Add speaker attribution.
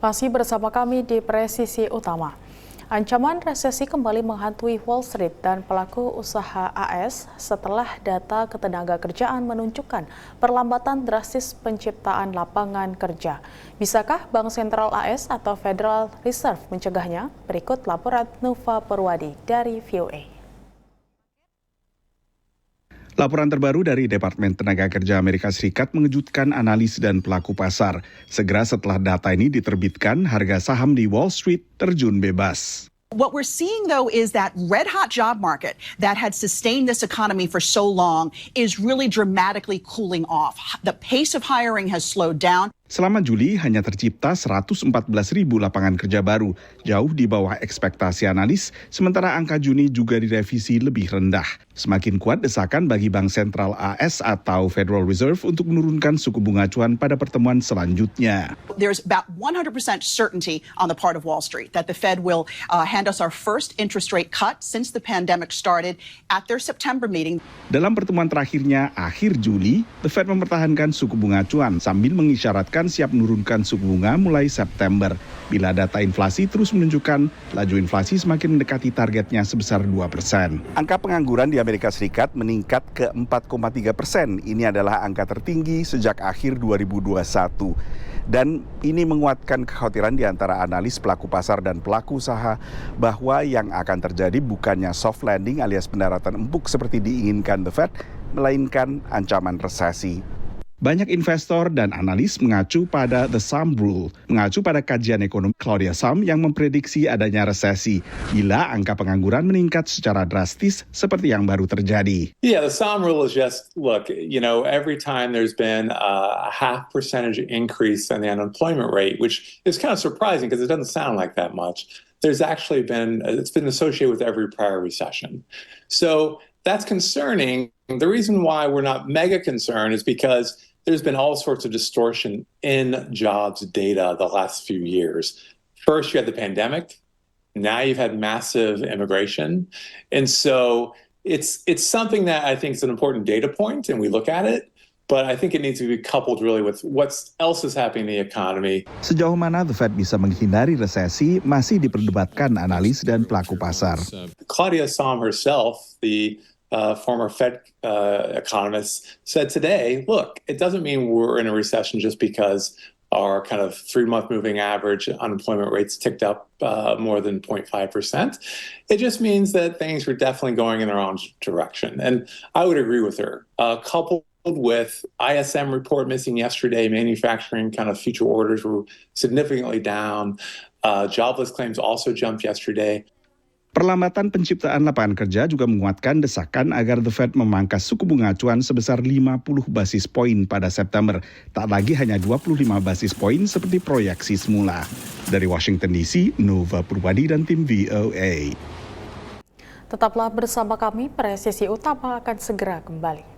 Speaker 1: Masih bersama kami di Presisi Utama. Ancaman resesi kembali menghantui Wall Street dan pelaku usaha AS setelah data ketenagakerjaan menunjukkan perlambatan drastis penciptaan lapangan kerja. Bisakah Bank Sentral AS atau Federal Reserve mencegahnya? Berikut laporan Nova Purwadi dari VOA.
Speaker 2: Laporan terbaru dari Departemen Tenaga Kerja Amerika Serikat mengejutkan analis dan pelaku pasar. Segera setelah data ini diterbitkan, harga saham di Wall Street terjun bebas.
Speaker 3: What we're seeing, though, is that red-hot job market that had sustained this economy for so long is really dramatically cooling off. The pace of hiring has slowed down.
Speaker 2: Selama Juli hanya tercipta 114.000 lapangan kerja baru, jauh di bawah ekspektasi analis, sementara angka Juni juga direvisi lebih rendah. Semakin kuat desakan bagi Bank Sentral AS atau Federal Reserve untuk menurunkan suku bunga acuan pada pertemuan selanjutnya.
Speaker 3: There's about 100% certainty on the part of Wall Street that the Fed will hand us our first interest rate cut since the pandemic started at their September meeting.
Speaker 2: Dalam pertemuan terakhirnya akhir Juli, the Fed mempertahankan suku bunga acuan sambil mengisyaratkan siap menurunkan suku bunga mulai September. Bila data inflasi terus menunjukkan laju inflasi semakin mendekati targetnya sebesar 2%. Angka pengangguran di Amerika Serikat meningkat ke 4,3%. Ini adalah angka tertinggi sejak akhir 2021. Dan ini menguatkan kekhawatiran di antara analis, pelaku pasar, dan pelaku usaha bahwa yang akan terjadi bukannya soft landing alias pendaratan empuk seperti diinginkan the Fed, melainkan ancaman resesi. Banyak investor dan analis mengacu pada The Sum Rule, mengacu pada kajian ekonomi Claudia Sum yang memprediksi adanya resesi bila angka pengangguran meningkat secara drastis seperti yang baru terjadi.
Speaker 4: Yeah, the Sum Rule is just, look, every time there's been a 0.5% increase in the unemployment rate, which is kind of surprising because it doesn't sound like that much, it's been associated with every prior recession. So that's concerning. The reason why we're not mega concerned is because there's been all sorts of distortion in jobs data the last few years. First, you had the pandemic. Now you've had massive immigration. And so it's something that I think is an important data point, and we look at it. But I think it needs to be coupled really with what else is happening in the economy.
Speaker 2: Sejauh mana the Fed bisa menghindari resesi masih diperdebatkan analis dan pelaku pasar.
Speaker 4: Claudia Sum herself, the former Fed economist, said today, look, it doesn't mean we're in a recession just because our kind of 3-month moving average unemployment rates ticked up more than 0.5%. It just means that things are definitely going in the wrong direction. And I would agree with her. Coupled with ISM report missing yesterday, manufacturing kind of future orders were significantly down. Jobless claims also jumped yesterday.
Speaker 2: Perlambatan penciptaan lapangan kerja juga menguatkan desakan agar the Fed memangkas suku bunga acuan sebesar 50 basis poin pada September. Tak lagi hanya 25 basis poin seperti proyeksi semula. Dari Washington DC, Nova Purwadi dan tim VOA.
Speaker 1: Tetaplah bersama kami, Presisi Utama akan segera kembali.